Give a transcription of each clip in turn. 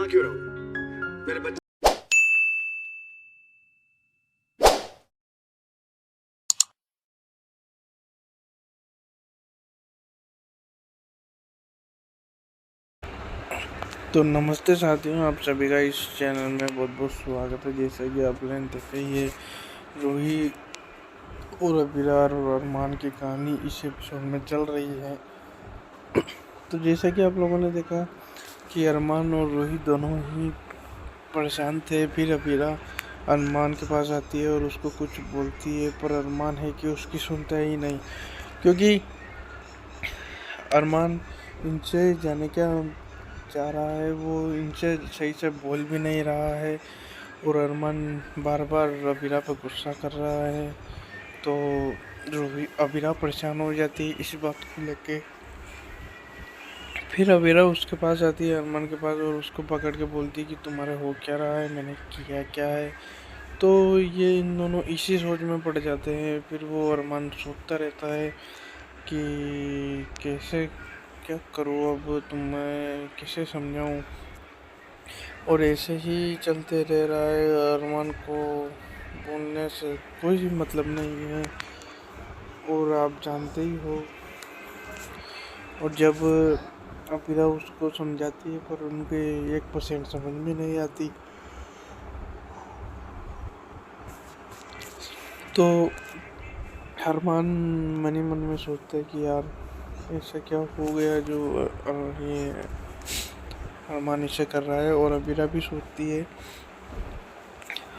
क्यों रहूं? मेरे बच्चे तो नमस्ते साथियों, आप सभी का इस चैनल में बहुत बहुत स्वागत है। जैसा कि आप लोगों ने देखा, ये रूही और अबीरार और अरमान की कहानी इस एपिसोड में चल रही है। तो जैसा कि आप लोगों ने देखा कि अरमान और रूही दोनों ही परेशान थे। फिर अबीरा अरमान के पास आती है और उसको कुछ बोलती है, पर अरमान है कि उसकी सुनता ही नहीं, क्योंकि अरमान इनसे जाने क्या चाह रहा है, वो इनसे सही से बोल भी नहीं रहा है और अरमान बार बार अबीरा पर गुस्सा कर रहा है। तो अबीरा परेशान हो जाती है इस बात को लेके। फिर अबीरा उसके पास आती है, अरमान के पास, और उसको पकड़ के बोलती है कि तुम्हारे हो क्या रहा है, मैंने किया क्या है। तो ये इन दोनों इसी सोच में पड़ जाते हैं। फिर वो अरमान सोचता रहता है कि कैसे क्या करूँ, अब तुम्हें कैसे समझाऊँ। और ऐसे ही चलते रह रहा है। अरमान को बोलने से कोई भी मतलब नहीं है, और आप जानते ही हो। और जब अबीरा उसको समझाती है, पर उनके 1% समझ में नहीं आती। तो अरमान मन ही मन में सोचता है कि यार ऐसा क्या हो गया जो ये अरमान इसे कर रहा है। और अबीरा भी सोचती है।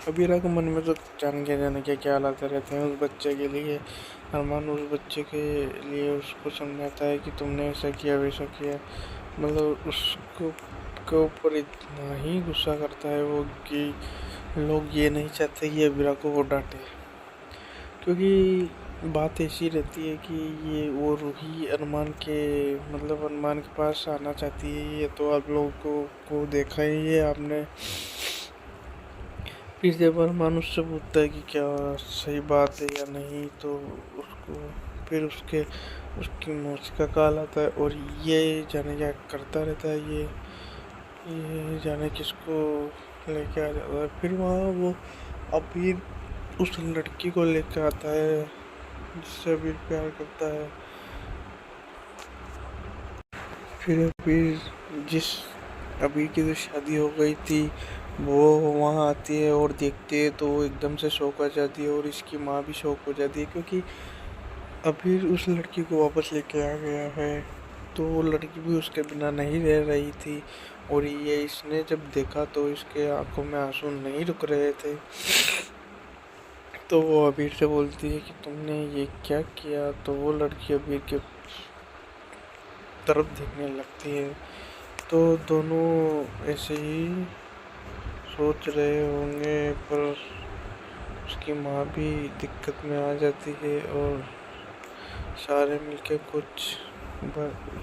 अबीरा के मन में तो जाने के क्या हालात रहते हैं उस बच्चे के लिए। अरमान उस बच्चे के लिए उसको समझाता है कि तुमने ऐसा किया वैसा किया, मतलब उसको के ऊपर इतना ही गुस्सा करता है वो कि लोग ये नहीं चाहते कि अबीरा को वो डांटे, क्योंकि बात ऐसी रहती है कि ये वो रूही अरमान के मतलब अरमान के पास आना चाहती है। ये तो आप लोगों को देखा ही है आपने। फिर जब अरमान उससे पूछता है कि क्या सही बात है या नहीं, तो उसको फिर उसकी मौसी का कॉल आता है, और ये जाने क्या करता रहता है। ये जाने किसको लेके आ जाता है। फिर वहाँ वो अबीर उस लड़की को लेके आता है जिससे अबीर प्यार करता है। फिर अबीर जिस अबीर की जो शादी हो गई थी, वो वहाँ आती है और देखती है, तो वो एकदम से शौक आ जाती है, और इसकी माँ भी शौक हो जाती है, क्योंकि अबीर उस लड़की को वापस लेके आ गया है। तो वो लड़की भी उसके बिना नहीं रह रही थी, और ये इसने जब देखा तो इसके आंखों में आंसू नहीं रुक रहे थे। तो वो अबीर से बोलती है कि तुमने ये क्या किया। तो वो लड़की अबीर के तरफ देखने लगती है। तो दोनों ऐसे ही सोच रहे होंगे, पर उसकी माँ भी दिक्कत में आ जाती है, और सारे मिलके कुछ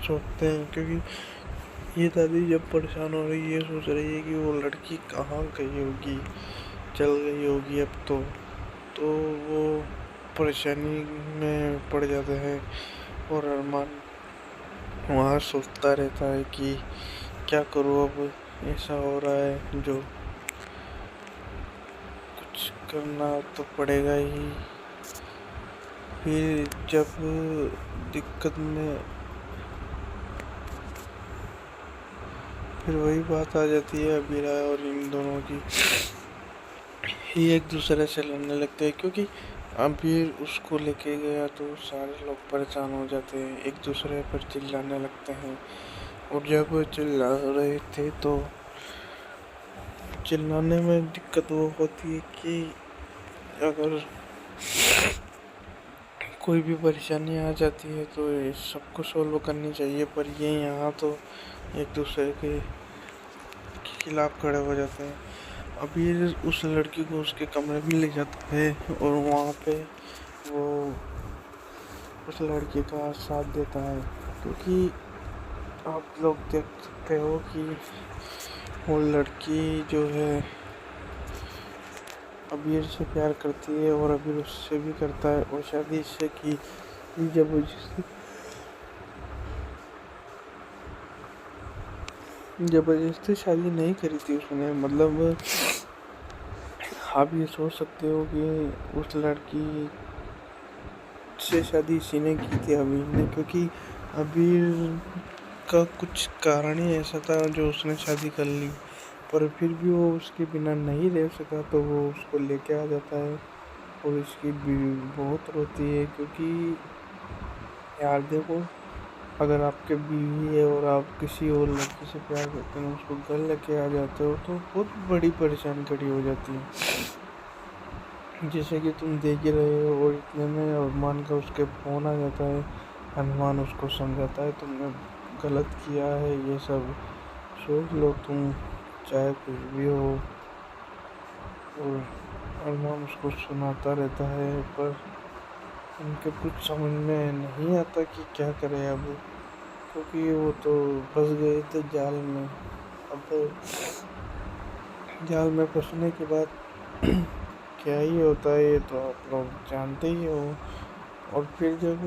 सोचते हैं, क्योंकि ये दादी जब परेशान हो रही है, सोच रही है कि वो लड़की कहाँ गई होगी, चल गई होगी अब तो वो परेशानी में पड़ जाते हैं। और अरमान वहाँ सोचता रहता है कि क्या करूँ, अब ऐसा हो रहा है जो कुछ करना तो पड़ेगा ही। फिर जब दिक्कत में फिर वही बात आ जाती है अबीरा और इन दोनों की, ही एक दूसरे से लड़ने लगते हैं, क्योंकि अबीर उसको लेके गया तो सारे लोग परेशान हो जाते हैं, एक दूसरे पर चिल्लाने लगते हैं। और जब वो चिल्ला रहे थे तो चिल्लाने में दिक्कत वो होती है कि अगर कोई भी परेशानी आ जाती है तो ये सबको सॉल्व करनी चाहिए, पर ये यहाँ तो एक दूसरे के खिलाफ खड़े हो जाते हैं। अबीर उस लड़की को उसके कमरे में ले जाता है, और वहाँ पे वो उस लड़की का साथ देता है, क्योंकि आप लोग देख सकते हो कि वो लड़की जो है अबीर से प्यार करती है, और अबीर उससे भी करता है, और शादी इससे की जब जबरदस्ती शादी नहीं करी थी उसने। मतलब आप ये सोच सकते हो कि उस लड़की से शादी इसी ने की थी, अबीर ने, क्योंकि अबीर का कुछ कारण ही ऐसा था जो उसने शादी कर ली। पर फिर भी वो उसके बिना नहीं रह सका, तो वो उसको लेके आ जाता है और इसकी बीवी बहुत रोती है। क्योंकि यार देखो, अगर आपके बीवी है और आप किसी और लड़की से प्यार करते हैं, उसको घर लेके आ जाते हो, तो बहुत बड़ी परेशानी खड़ी हो जाती है। जैसे कि तुम देख ही रहे हो, और इतने में अरमान का उसके फ़ोन आ जाता है। अरमान उसको समझाता है तुमने गलत किया है, ये सब सोच लो तुम, चाहे कुछ भी हो। और अरमान उसको सुनाता रहता है, पर उनके कुछ समझ में नहीं आता कि क्या करे अब, क्योंकि वो तो फंस गए थे जाल में। अब जाल में फंसने के बाद क्या ही होता है ये तो आप लोग जानते ही हो। और फिर जब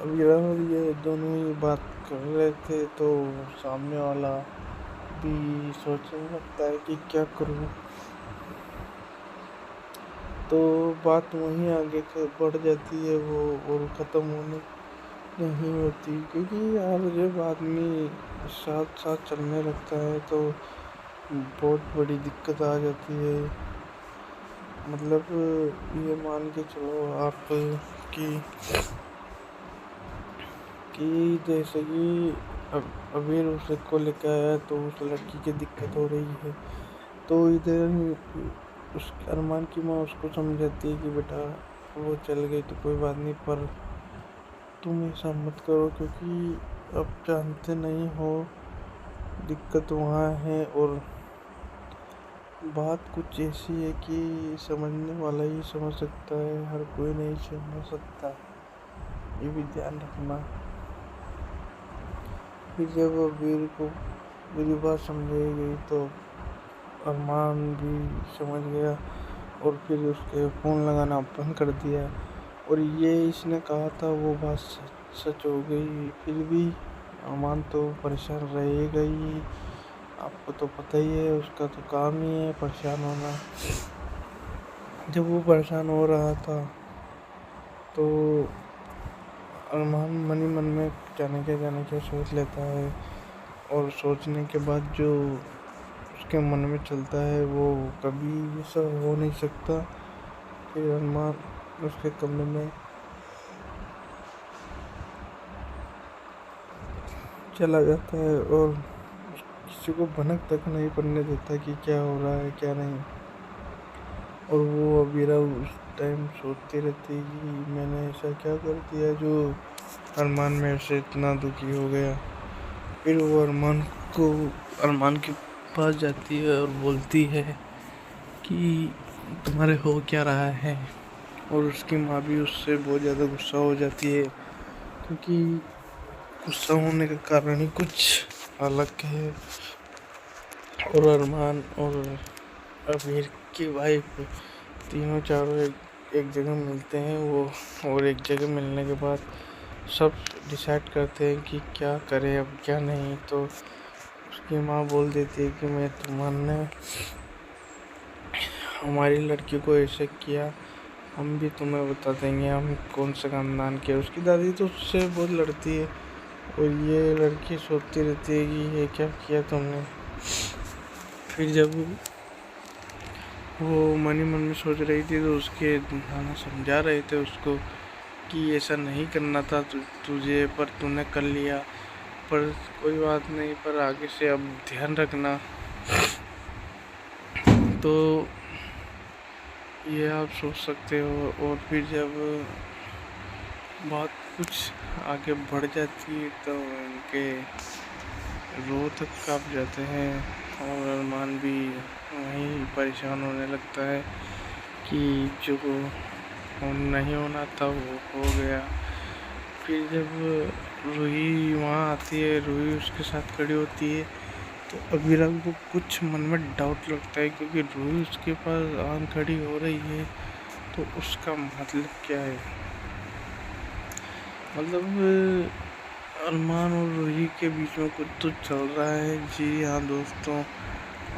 अमीरा और ये दोनों ही बात कर रहे थे, तो सामने वाला भी सोचने लगता है कि क्या करूं। तो बात वहीं आगे बढ़ जाती है वो, और ख़त्म होने नहीं होती। क्योंकि यार जब आदमी साथ साथ चलने लगता है तो बहुत बड़ी दिक्कत आ जाती है। मतलब ये मान के चलो आप कि जैसे कि अबीर उसे को लेकर आया, तो उस लड़की की दिक्कत हो रही है, तो इधर उस अरमान की माँ उसको समझाती है कि बेटा वो चल गई तो कोई बात नहीं, पर तुम ऐसा मत करो, क्योंकि अब जानते नहीं हो दिक्कत वहाँ है। और बात कुछ ऐसी है कि समझने वाला ही समझ सकता है, हर कोई नहीं समझ सकता, ये भी ध्यान रखना। फिर जब वीर को मेरी बात समझाई गई, तो अरमान भी समझ गया और फिर उसके फ़ोन लगाना बंद कर दिया। और ये इसने कहा था वो बात सच हो गई। फिर भी अरमान तो परेशान रहेगा ही, आपको तो पता ही है, उसका तो काम ही है परेशान होना। जब वो परेशान हो रहा था, तो अरमान मन ही मन में जाने क्या सोच लेता है, और सोचने के बाद जो उसके मन में चलता है वो कभी ऐसा हो नहीं सकता। फिर अरमान उसके कमरे में चला जाता है और किसी को भनक तक नहीं पड़ने देता कि क्या हो रहा है क्या नहीं। और वो अबीरा उस टाइम सोचती रहती है कि मैंने ऐसा क्या कर दिया जो अरमान मेरे से इतना दुखी हो गया। फिर वो अरमान के पास जाती है और बोलती है कि तुम्हारे हो क्या रहा है। और उसकी माँ भी उससे बहुत ज़्यादा गुस्सा हो जाती है, क्योंकि गुस्सा होने का कारण ही कुछ अलग है। और अरमान और अबीर की वाइफ तीनों चारों एक जगह मिलते हैं वो, और एक जगह मिलने के बाद सब डिसाइड करते हैं कि क्या करें अब क्या नहीं। तो उसकी माँ बोल देती है कि मैं तुमने हमारी लड़की को ऐसे किया, हम भी तुम्हें बता देंगे हम कौन से खानदान के। उसकी दादी तो उससे बहुत लड़ती है, और ये लड़की सोचती रहती है कि ये क्या किया तुमने। फिर जब वो मन ही मन में सोच रही थी, तो उसके नाना समझा रहे थे उसको कि ऐसा नहीं करना था तुझे, पर तूने कर लिया, पर कोई बात नहीं, पर आगे से अब ध्यान रखना। तो ये आप सोच सकते हो। और फिर जब बात कुछ आगे बढ़ जाती है, तो उनके रो तक काँप जाते हैं, और अरमान भी वहीं परेशान होने लगता है कि जो नहीं होना था वो हो गया। फिर जब रूही वहाँ आती है, रूही उसके साथ खड़ी होती है, तो अबीरा को कुछ मन में डाउट लगता है, क्योंकि रूही उसके पास आन खड़ी हो रही है, तो उसका मतलब क्या है। मतलब अरमान और रूही के बीच में कुछ तो चल रहा है। जी हाँ दोस्तों,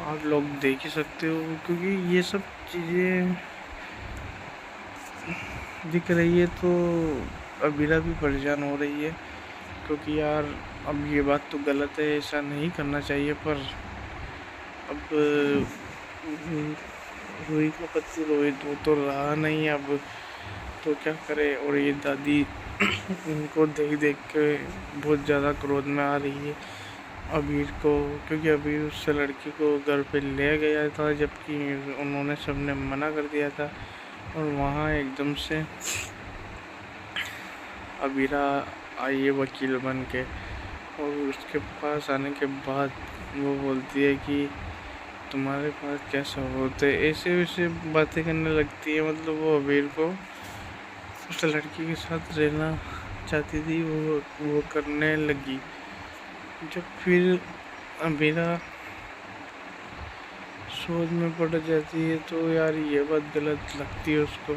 आप लोग देख ही सकते हो, क्योंकि ये सब चीज़ें दिख रही है तो अबीरा भी परेशान हो रही है, क्योंकि यार अब ये बात तो गलत है, ऐसा नहीं करना चाहिए। पर अब रूही का पति रोहित वो तो रहा नहीं अब, तो क्या करे। और ये दादी इनको देख देख के बहुत ज़्यादा क्रोध में आ रही है अबीर को, क्योंकि अबीर उससे लड़की को घर पे ले गया था, जबकि उन्होंने सबने मना कर दिया था। और वहाँ एकदम से अबीरा आई है वकील बन के, और उसके पास आने के बाद वो बोलती है कि तुम्हारे पास क्या सबूत है, ऐसे वैसे बातें करने लगती है। मतलब वो अबीर को उस लड़की के साथ रहना चाहती थी, वो करने लगी। जब फिर अबीरा सोच में पड़ जाती है तो यार ये बात गलत लगती है उसको।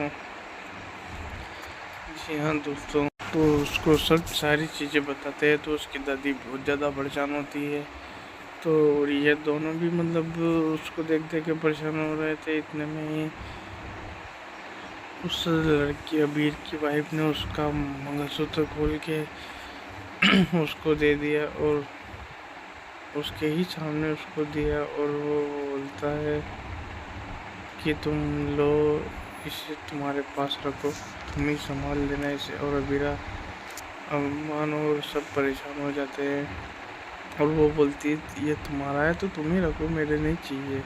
जी हाँ दोस्तों, तो उसको सब सारी चीज़ें बताते हैं तो उसकी दादी बहुत ज़्यादा परेशान होती है। तो और ये दोनों भी मतलब उसको देख देख के परेशान हो रहे थे। इतने में ही उस लड़की अबीर की वाइफ ने उसका मंगलसूत्र खोल के उसको दे दिया, और उसके ही सामने उसको दिया, और वो बोलता है कि तुम लो, इसे तुम्हारे पास रखो, तुम ही संभाल लेना इसे। और अबीरा अरमान और सब परेशान हो जाते हैं, और वो बोलती है ये तुम्हारा है तो तुम ही रखो, मेरे नहीं चाहिए,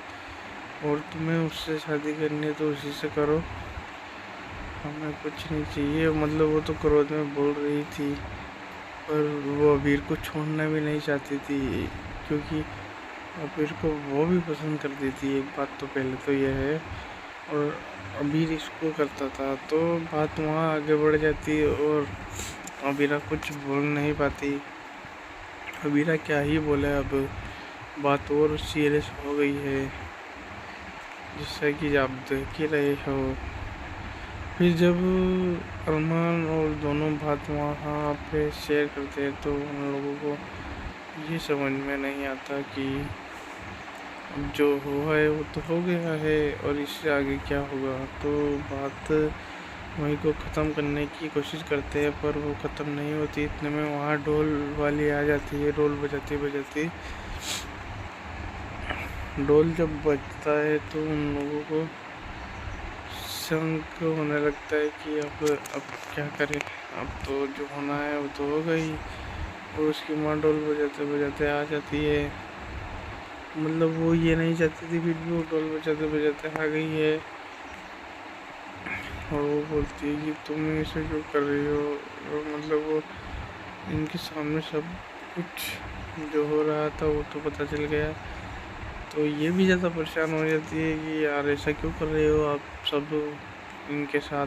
और तुम्हें उससे शादी करनी है तो उसी से करो, हमें कुछ नहीं चाहिए। मतलब वो तो क्रोध में बोल रही थी, पर वो अबीर को छोड़ना भी नहीं चाहती थी, क्योंकि अबीर को वो भी पसंद करती थी। एक बात तो पहले तो यह है, और अबीर इसको करता था, तो बात वहाँ आगे बढ़ जाती और अबीरा कुछ बोल नहीं पाती। अबीरा क्या ही बोले, अब बात और सीरियस हो गई है, जैसा कि आप देख ही रहे हो। फिर जब अरमान और दोनों बात वहाँ पे शेयर करते हैं तो उन लोगों को ये समझ में नहीं आता कि अब जो हुआ है वो तो हो गया है, और इससे आगे क्या होगा। तो बात वहीं को ख़त्म करने की कोशिश करते हैं, पर वो ख़त्म नहीं होती। इतने में वहाँ ढोल वाली आ जाती है, ढोल बजाती बजाती। ढोल जब बजता है तो उन लोगों को शंक होने लगता है कि अब क्या करें, अब तो जो होना है वो तो हो गई। और उसकी माँ ढोल बजाते बजाते आ जाती है, मतलब वो ये नहीं चाहती थी, फिर भी वो ढोल बजाते बजाते आ गई है। और वो बोलती है कि तुम ऐसे क्यों कर रही हो, और मतलब वो इनके सामने सब कुछ जो हो रहा था वो तो पता चल गया। तो ये भी ज़्यादा परेशान हो जाती है कि यार ऐसा क्यों कर रहे हो आप सब इनके साथ।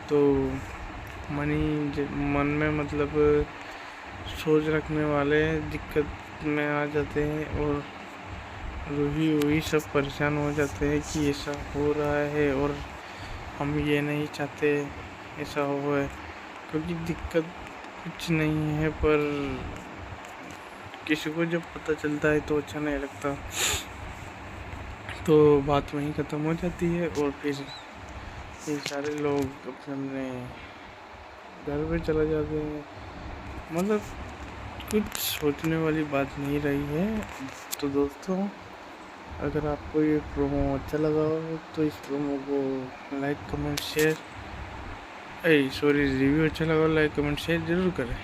तो मन में मतलब सोच रखने वाले दिक्कत में आ जाते हैं, और रूही वही सब परेशान हो जाते हैं कि ऐसा हो रहा है, और हम ये नहीं चाहते ऐसा हो, क्योंकि दिक्कत कुछ नहीं है, पर किसी को जब पता चलता है तो अच्छा नहीं लगता। तो बात वहीं ख़त्म हो जाती है, और फिर ये सारे लोग अपने घर पे चले जाते हैं। मतलब कुछ सोचने वाली बात नहीं रही है। तो दोस्तों, अगर आपको ये प्रोमो अच्छा लगा हो तो इस प्रोमो को लाइक कमेंट शेयर रिव्यू अच्छा लगा, लाइक कमेंट शेयर ज़रूर करें।